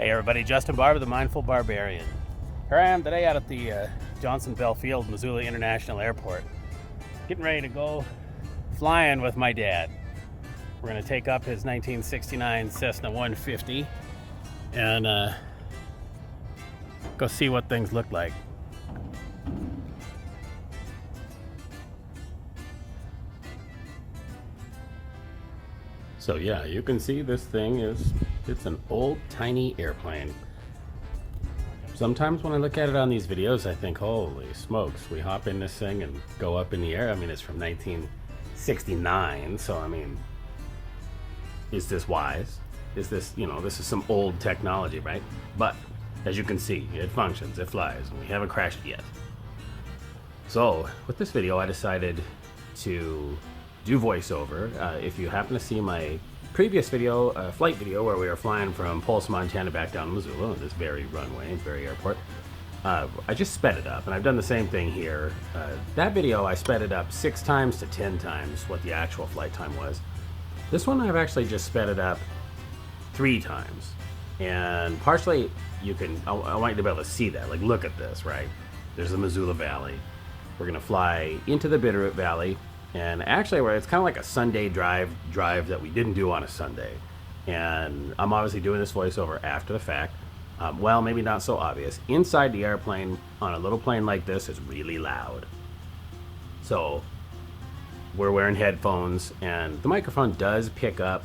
Hey everybody, Justin Barba, the Mindful Barbarian. Here I am today out at the Johnsonville Field, Missoula International Airport. Getting ready to go flying with my dad. We're going to take up his 1969 Cessna 150 and go see what things look like. So yeah, you can see this thing it's an old tiny airplane. Sometimes when I look at it on these videos, I think, holy smokes, we hop in this thing and go up in the air. I mean, it's from 1969, so I mean, is this wise? Is this, this is some old technology, right? But as you can see, it functions, it flies, and we haven't crashed yet. So with this video, I decided to do voiceover. If you happen to see my previous video, flight video, where we were flying from Pulse, Montana back down to Missoula, this very runway, very airport, I just sped it up, and I've done the same thing here. That video, I sped it up 6 times to 10 times what the actual flight time was. This one, I've actually just sped it up 3 times. And partially, I want you to be able to see that. Like, look at this, right? There's the Missoula Valley. We're gonna fly into the Bitterroot Valley. And actually, it's kind of like a Sunday drive that we didn't do on a Sunday. And I'm obviously doing this voiceover after the fact. Well, maybe not so obvious. Inside the airplane, on a little plane like this, is really loud. So we're wearing headphones, and the microphone does pick up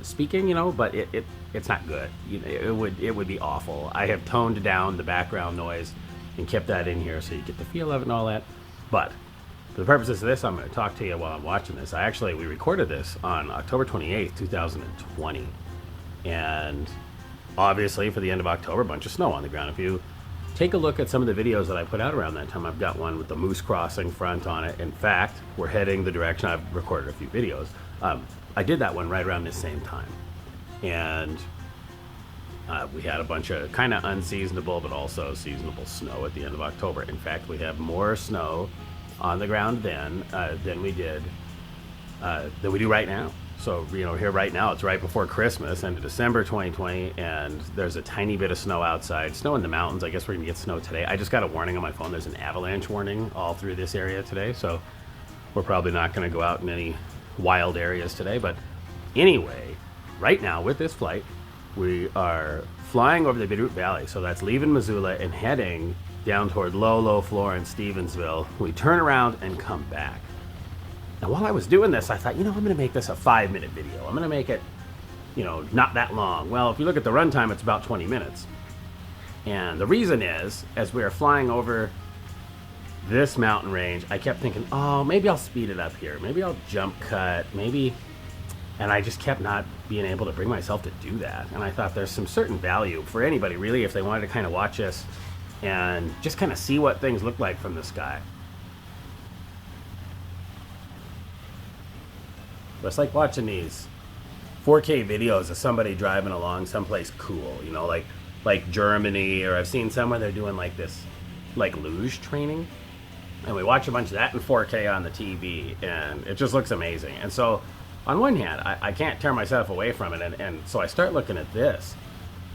speaking, but it's not good. It would be awful. I have toned down the background noise and kept that in here so you get the feel of it and all that. But for the purposes of this, I'm going to talk to you while I'm watching this. We recorded this on October 28th, 2020. And obviously, for the end of October, a bunch of snow on the ground. If you take a look at some of the videos that I put out around that time, I've got one with the Moose Crossing front on it. In fact, we're heading the direction. I've recorded a few videos. I did that one right around the same time. And we had a bunch of kind of unseasonable, but also seasonable snow at the end of October. In fact, we have more snow on the ground than we do right now. So here right now, it's right before Christmas, end of December 2020, and there's a tiny bit of snow outside. Snow in the mountains. I guess we're gonna get snow today. I just got a warning on my phone. There's an avalanche warning all through this area today, so we're probably not gonna go out in any wild areas today. But anyway, right now with this flight, we are flying over the Bitterroot Valley. So that's leaving Missoula and heading down toward low floor in Stevensville. We turn around and come back. Now, while I was doing this, I thought, I'm going to make this a 5-minute video. I'm going to make it, not that long. Well, if you look at the runtime, it's about 20 minutes. And the reason is, as we were flying over this mountain range, I kept thinking, oh, maybe I'll speed it up here. Maybe I'll jump cut, maybe. And I just kept not being able to bring myself to do that. And I thought there's some certain value for anybody, really, if they wanted to kind of watch this and just kind of see what things look like from the sky. But it's like watching these 4K videos of somebody driving along someplace cool, like Germany, or I've seen some where they're doing like this, like luge training, and we watch a bunch of that in 4K on the TV, and it just looks amazing. And so, on one hand, I can't tear myself away from it, and so I start looking at this.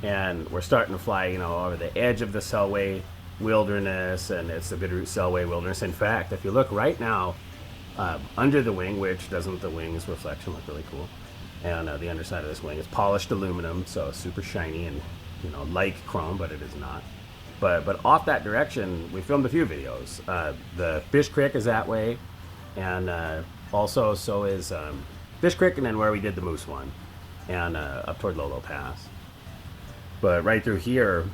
And we're starting to fly, over the edge of the Selway Wilderness, and it's the Bitterroot Selway Wilderness. In fact, if you look right now, under the wing, which doesn't the wing's reflection look really cool, and the underside of this wing is polished aluminum, so super shiny and like chrome, but it is not. But off that direction, we filmed a few videos. The Fish Creek is that way, and also so is Fish Creek, and then where we did the Moose one, and up toward Lolo Pass. But right through here,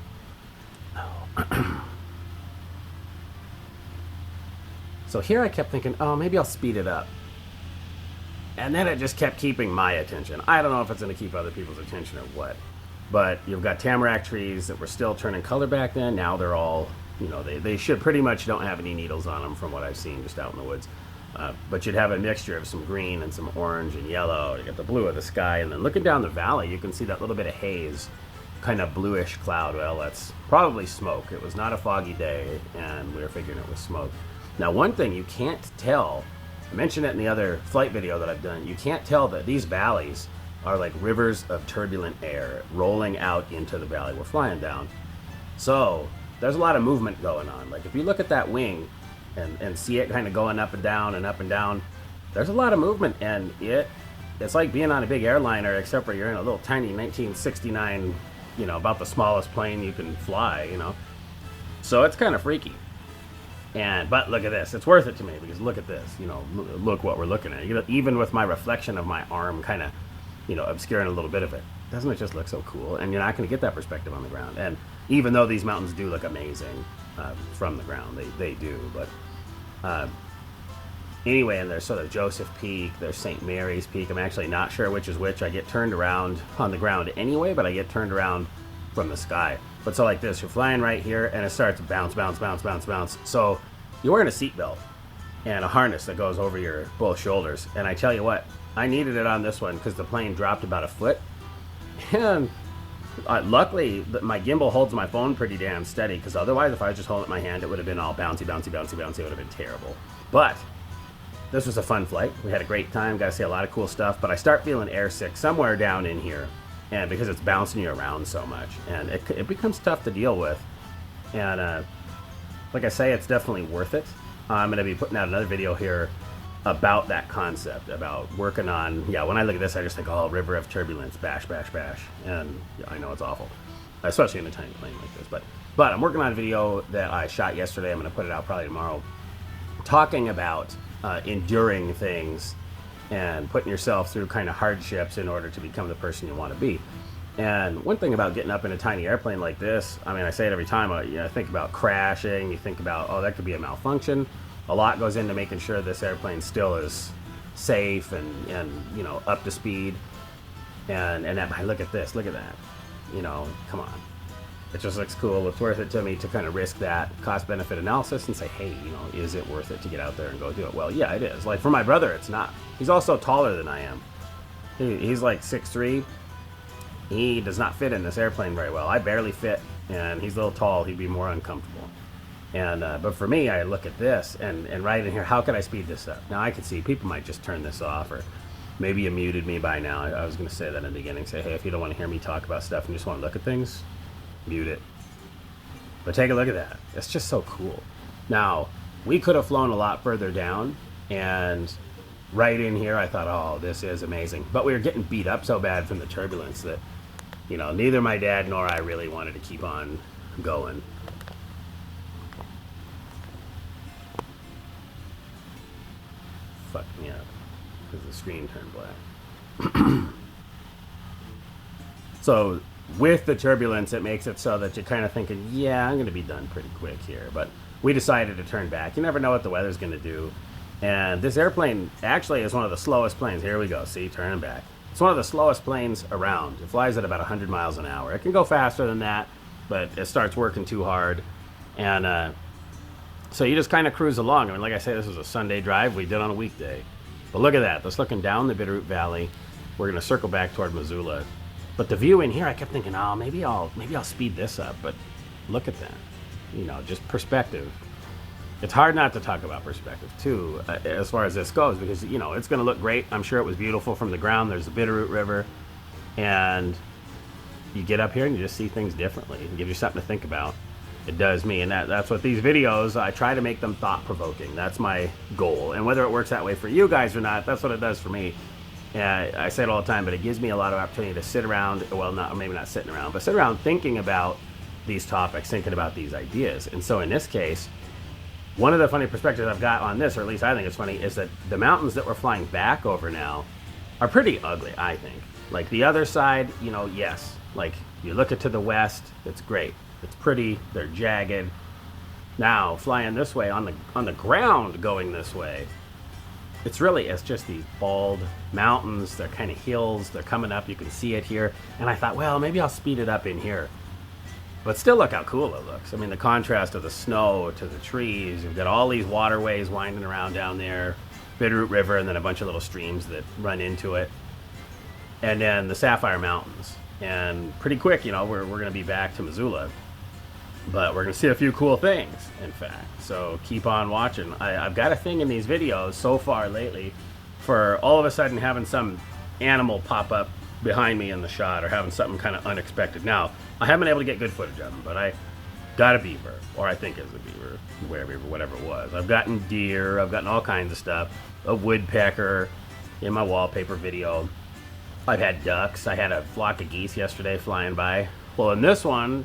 so here I kept thinking, oh, maybe I'll speed it up. And then it just kept keeping my attention. I don't know if it's going to keep other people's attention or what. But you've got tamarack trees that were still turning color back then. Now they're all, they should pretty much don't have any needles on them from what I've seen just out in the woods. But you'd have a mixture of some green and some orange and yellow. You get the blue of the sky. And then looking down the valley, you can see that little bit of haze, kind of bluish cloud. Well, that's probably smoke. It was not a foggy day, and we were figuring it was smoke. Now, one thing you can't tell, I mentioned it in the other flight video that I've done, you can't tell that these valleys are like rivers of turbulent air rolling out into the valley we're flying down. So there's a lot of movement going on. Like if you look at that wing and see it kind of going up and down and up and down, there's a lot of movement, and it's like being on a big airliner, except for you're in a little tiny 1969, you know, about the smallest plane you can fly, you know. So it's kind of freaky. But look at this. It's worth it to me because look at this. You know, look what we're looking at. You know, even with my reflection of my arm kind of, you know, obscuring a little bit of it, doesn't it just look so cool? And you're not going to get that perspective on the ground. And even though these mountains do look amazing from the ground, they do. But anyway, and there's sort of Joseph Peak, there's St. Mary's Peak. I'm actually not sure which is which. I get turned around on the ground anyway, but I get turned around from the sky. But so like this, you're flying right here, and it starts to bounce, bounce, bounce, bounce, bounce. So you're wearing a seatbelt and a harness that goes over your both shoulders. And I tell you what, I needed it on this one because the plane dropped about a foot. And luckily, my gimbal holds my phone pretty damn steady, because otherwise, if I was just holding it in my hand, it would have been all bouncy, bouncy, bouncy, bouncy. It would have been terrible. But this was a fun flight. We had a great time. Got to see a lot of cool stuff. But I start feeling airsick somewhere down in here, and because it's bouncing you around so much, and it becomes tough to deal with. And like I say, it's definitely worth it. I'm going to be putting out another video here about that concept, about working on, when I look at this, I just think, oh, river of turbulence, bash, bash, bash. And I know it's awful, especially in a tiny plane like this. But I'm working on a video that I shot yesterday. I'm going to put it out probably tomorrow, talking about enduring things and putting yourself through kind of hardships in order to become the person you want to be. And one thing about getting up in a tiny airplane like this, I mean, I say it every time, I think about crashing, you think about, oh, that could be a malfunction. A lot goes into making sure this airplane still is safe and you know, up to speed. And look at this, look at that. You know, come on. It just looks cool. It's worth it to me to kind of risk that cost-benefit analysis and say, hey, you know, is it worth it to get out there and go do it? Well, yeah, it is. Like for my brother, it's not. He's also taller than I am. He's like 6'3". He does not fit in this airplane very well. I barely fit, and he's a little tall. He'd be more uncomfortable. And but for me, I look at this and right in here, how can I speed this up? Now I can see people might just turn this off, or maybe you muted me by now. I was going to say that in the beginning. Say, hey, if you don't want to hear me talk about stuff and you just want to look at things, mute it. But take a look at that. It's just so cool. Now, we could have flown a lot further down, and right in here, I thought, oh, this is amazing. But we were getting beat up so bad from the turbulence that, you know, neither my dad nor I really wanted to keep on going. Fucked me up because the screen turned black. So with the turbulence, it makes it so that you're kind of thinking, yeah, I'm going to be done pretty quick here. But we decided to turn back. You never know what the weather's going to do. And this airplane actually is one of the slowest planes. Here we go. See, turning back. It's one of the slowest planes around. It flies at about 100 miles an hour. It can go faster than that, but it starts working too hard. And so you just kind of cruise along. I mean, like I say, this was a Sunday drive we did on a weekday. But look at that. That's looking down the Bitterroot Valley. We're going to circle back toward Missoula. But the view in here, I kept thinking, oh, maybe I'll speed this up. But look at that. You know, just perspective. It's hard not to talk about perspective, too, as far as this goes, because, you know, it's going to look great. I'm sure it was beautiful from the ground. There's the Bitterroot River, and you get up here and you just see things differently. It gives you something to think about. It does me, and that's what these videos, I try to make them thought-provoking. That's my goal, and whether it works that way for you guys or not, that's what it does for me. And I say it all the time, but it gives me a lot of opportunity to sit around, well, maybe not sitting around, but sit around thinking about these topics, thinking about these ideas. And so in this case, one of the funny perspectives I've got on this, or at least I think it's funny, is that the mountains that we're flying back over now are pretty ugly, I think. Like the other side, you know, yes. Like you look it to the west, it's great. It's pretty, they're jagged. Now, flying this way, on the ground going this way, it's just these bald mountains. They're kind of hills. They're coming up. You can see it here. And I thought, well, maybe I'll speed it up in here. But still, look how cool it looks. I mean, the contrast of the snow to the trees. You've got all these waterways winding around down there, Bitterroot River, and then a bunch of little streams that run into it. And then the Sapphire Mountains. And pretty quick, you know, we're going to be back to Missoula. But we're going to see a few cool things, in fact. So keep on watching. I've got a thing in these videos so far lately for all of a sudden having some animal pop up behind me in the shot or having something kind of unexpected. Now, I haven't been able to get good footage of them, but I got a beaver, or I think it's a beaver, whatever it was. I've gotten deer, I've gotten all kinds of stuff, a woodpecker in my wallpaper video. I've had ducks, I had a flock of geese yesterday flying by. Well, in this one,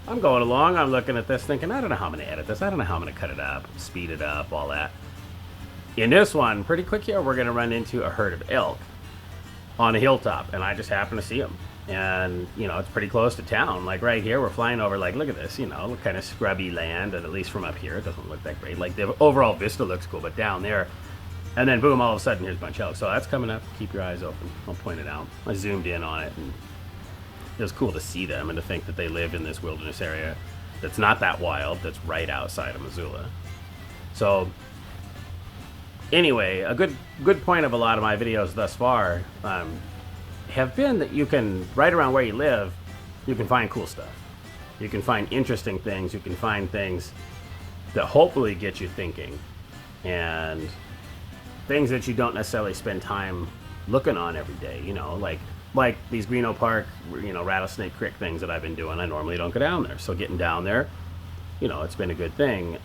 I'm going along, I'm looking at this thinking, I don't know how I'm going to edit this, I don't know how I'm going to cut it up, speed it up, all that. In this one, pretty quick here, we're going to run into a herd of elk on a hilltop, and I just happen to see them. And, you know, it's pretty close to town. Like right here, we're flying over, like, look at this, you know, kind of scrubby land, and at least from up here, it doesn't look that great. Like, the overall vista looks cool, but down there, and then boom, all of a sudden, here's a bunch of elk. So that's coming up. Keep your eyes open. I'll point it out. I zoomed in on it, and it was cool to see them and to think that they live in this wilderness area that's not that wild, that's right outside of Missoula. So anyway, a good point of a lot of my videos thus far have been that you can, right around where you live, you can find cool stuff. You can find interesting things. You can find things that hopefully get you thinking, and things that you don't necessarily spend time looking on every day, you know, like these Greeno Park, you know, Rattlesnake Creek things that I've been doing. I normally don't go down there, so getting down there, you know, it's been a good thing.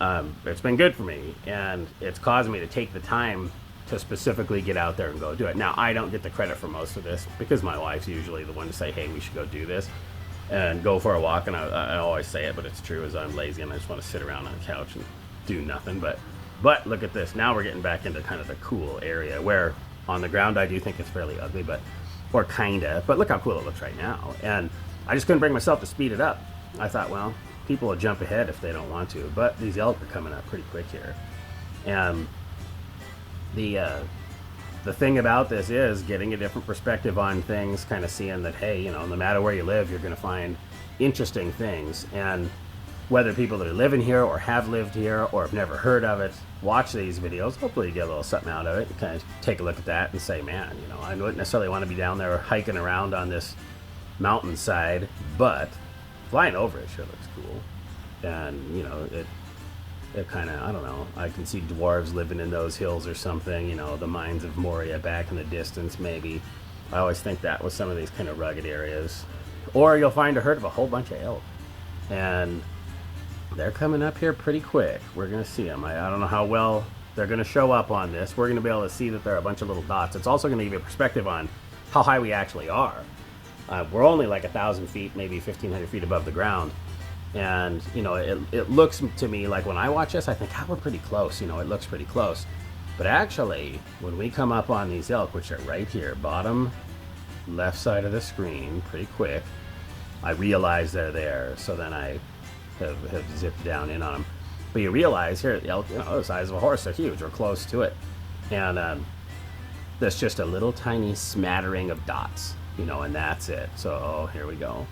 It's been good for me, and it's caused me to take the time to specifically get out there and go do it. Now, I don't get the credit for most of this because my wife's usually the one to say, hey, we should go do this and go for a walk. And I always say it, but it's true, as I'm lazy and I just want to sit around on the couch and do nothing. But look at this. Now we're getting back into kind of the cool area where on the ground I do think it's fairly ugly, but look how cool it looks right now. And I just couldn't bring myself to speed it up. I thought, well, people will jump ahead if they don't want to, but these elk are coming up pretty quick here. And the thing about this is getting a different perspective on things, kind of seeing that, hey, you know, no matter where you live, you're going to find interesting things. And whether people that are living here or have lived here or have never heard of it, watch these videos. Hopefully you get a little something out of it. You kind of take a look at that and say, man, you know, I wouldn't necessarily want to be down there hiking around on this mountainside, but flying over it sure looks cool. And, you know, it kind of, I don't know, I can see dwarves living in those hills or something, you know, the mines of Moria back in the distance maybe. I always think that was some of these kind of rugged areas. Or you'll find a herd of a whole bunch of elk. And they're coming up here pretty quick. We're going to see them. I don't know how well they're going to show up on this. We're going to be able to see that there are a bunch of little dots. It's also going to give you a perspective on how high we actually are. We're only like 1,000 feet, maybe 1,500 feet above the ground. And, you know, it looks to me like when I watch this, I think, we're pretty close. You know, it looks pretty close. But actually, when we come up on these elk, which are right here, bottom left side of the screen, pretty quick, I realize they're there. So then I have zipped down in on them. But you realize here, the elk, you know, the size of a horse, they're huge. We're close to it. And there's just a little tiny smattering of dots, you know, and that's it. So, here we go.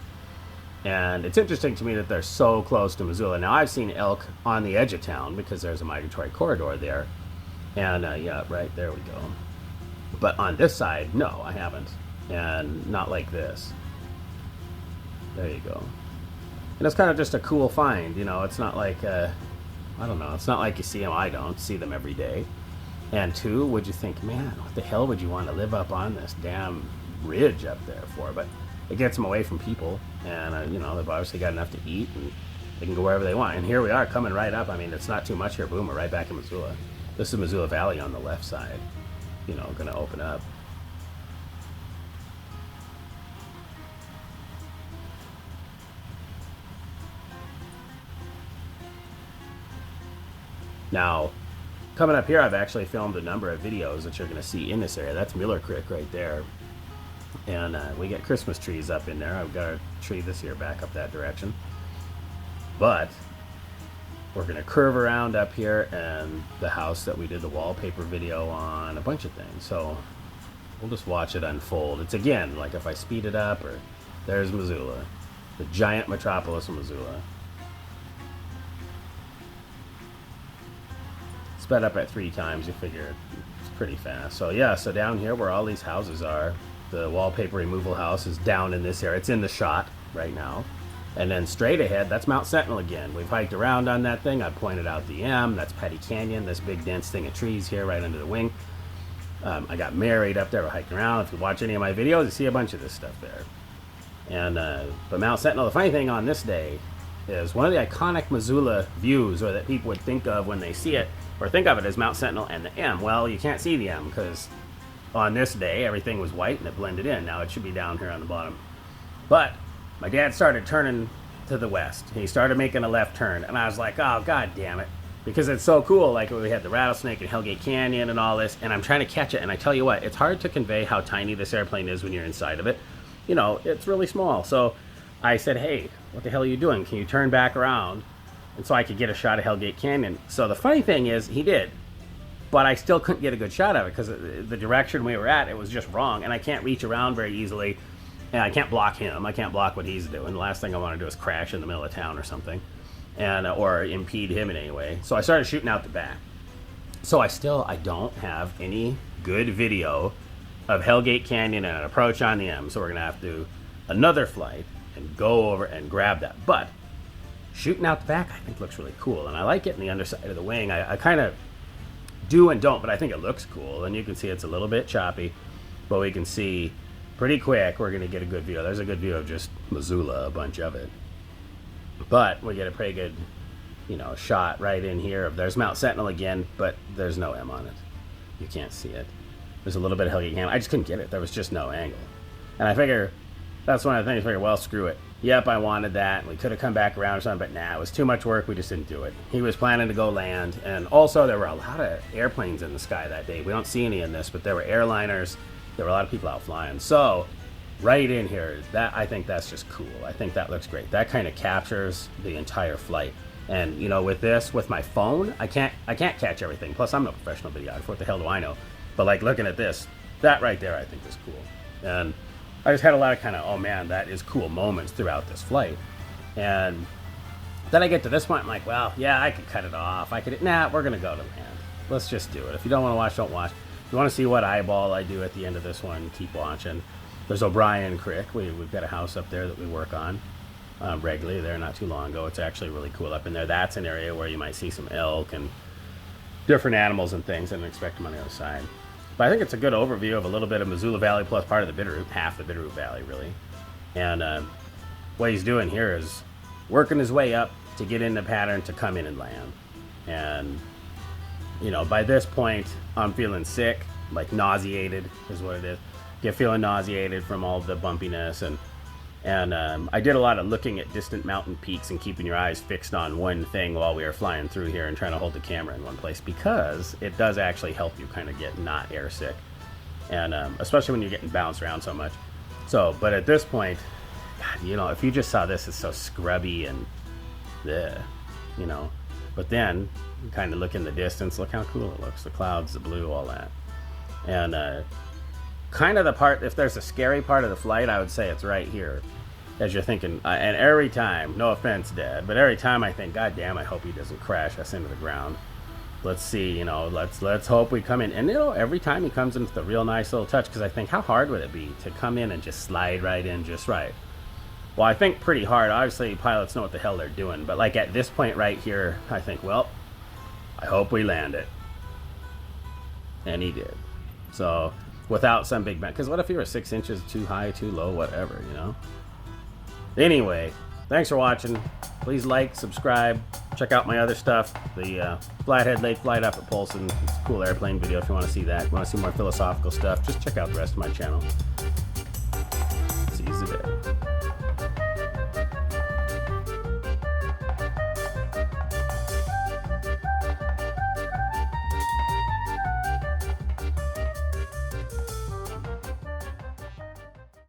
And it's interesting to me that they're so close to Missoula. Now, I've seen elk on the edge of town because there's a migratory corridor there. And, yeah, right, there we go. But on this side, no, I haven't. And not like this. There you go. And it's kind of just a cool find, you know. It's not like, I don't know, it's not like you see them. I don't see them every day. And two, would you think, man, what the hell would you want to live up on this damn ridge up there for? But it gets them away from people, and you know, they've obviously got enough to eat, and they can go wherever they want. And here we are coming right up. I mean, it's not too much here. Boom, we're right back in Missoula. This is Missoula Valley on the left side, you know, going to open up. Now, coming up here, I've actually filmed a number of videos that you're going to see in this area. That's Miller Creek right there. And we get Christmas trees up in there. I've got a tree this year back up that direction. But we're going to curve around up here, and the house that we did the wallpaper video on, a bunch of things. So we'll just watch it unfold. It's, again, like if I speed it up, or there's Missoula, the giant metropolis of Missoula. Sped up at 3 times, you figure it's pretty fast. So yeah, so down here where all these houses are, the wallpaper removal house is down in this area. It's in the shot right now. And then straight ahead, that's Mount Sentinel again. We've hiked around on that thing. I pointed out the M. That's Petty Canyon, this big dense thing of trees here right under the wing. I got married up there. We're hiking around. If you watch any of my videos, you see a bunch of this stuff there. And but Mount Sentinel, the funny thing on this day is one of the iconic Missoula views, or that people would think of when they see it, or think of it as Mount Sentinel and the M. Well, you can't see the M because on this day everything was white and it blended in. Now it should be down here on the bottom. But my dad started turning to the west. He started making a left turn, and I was like, oh, god damn it. Because it's so cool, like we had the rattlesnake and Hellgate Canyon and all this, and I'm trying to catch it, and I tell you what, it's hard to convey how tiny this airplane is when you're inside of it. You know, it's really small. So I said, hey, what the hell are you doing? Can you turn back around? And so I could get a shot of Hellgate Canyon. So the funny thing is, he did. But I still couldn't get a good shot of it because the direction we were at, it was just wrong. And I can't reach around very easily. And I can't block him. I can't block what he's doing. The last thing I want to do is crash in the middle of town or something. And or impede him in any way. So I started shooting out the back. So I don't have any good video of Hellgate Canyon and an approach on the M. So we're going to have to do another flight and go over and grab that. But shooting out the back, I think, looks really cool. And I like it in the underside of the wing. I kind of do and don't, but I think it looks cool. And you can see it's a little bit choppy, but we can see pretty quick we're going to get a good view. There's a good view of just Missoula, a bunch of it. But we get a pretty good, you know, shot right in here. There's Mount Sentinel again, but there's no M on it. You can't see it. There's a little bit of Hellgate Canyon. I just couldn't get it. There was just no angle. And I figure, that's one of the things, I figure, well, screw it. Yep, I wanted that. We could have come back around or something, but nah, it was too much work. We just didn't do it. He was planning to go land. And also, there were a lot of airplanes in the sky that day. We don't see any in this, but there were airliners. There were a lot of people out flying. So, right in here, I think that's just cool. I think that looks great. That kind of captures the entire flight. And, you know, with this, with my phone, I can't catch everything. Plus, I'm no professional videographer. What the hell do I know? But, like, looking at this, that right there, I think is cool. And I just had a lot of kind of, oh man, that is cool moments throughout this flight. And then I get to this point, I'm like, well, yeah, I could cut it off. Nah, we're going to go to land. Let's just do it. If you don't want to watch, don't watch. If you want to see what eyeball I do at the end of this one, keep watching. There's O'Brien Creek. We've got a house up there that we work on regularly there not too long ago. It's actually really cool up in there. That's an area where you might see some elk and different animals and things. I didn't expect them on the other side. But I think it's a good overview of a little bit of Missoula Valley plus part of the Bitterroot, half the Bitterroot Valley, really. And what he's doing here is working his way up to get in the pattern to come in and land. And, you know, by this point, I'm feeling sick, like nauseated is what it is. Get feeling nauseated from all the bumpiness. And I did a lot of looking at distant mountain peaks and keeping your eyes fixed on one thing while we were flying through here and trying to hold the camera in one place, because it does actually help you kind of get not airsick, and especially when you're getting bounced around so much. So, but at this point, God, you know, if you just saw this, it's so scrubby and bleh, you know. But then, you kind of look in the distance, look how cool it looks. The clouds, the blue, all that. And kind of the part, if there's a scary part of the flight, I would say it's right here. As you're thinking, and every time, no offense, Dad, but every time I think, God damn, I hope he doesn't crash us into the ground. Let's see, you know, let's hope we come in. And, you know, every time he comes in with a real nice little touch, because I think, how hard would it be to come in and just slide right in just right? Well, I think pretty hard. Obviously, pilots know what the hell they're doing. But, like, at this point right here, I think, well, I hope we land it. And he did. So, without some big bang. Because what if you were 6 inches too high, too low, whatever, you know? Anyway, thanks for watching. Please like, subscribe, check out my other stuff. The Flathead Lake flight up at Polson. It's a cool airplane video if you want to see that. If you want to see more philosophical stuff, just check out the rest of my channel. See you today.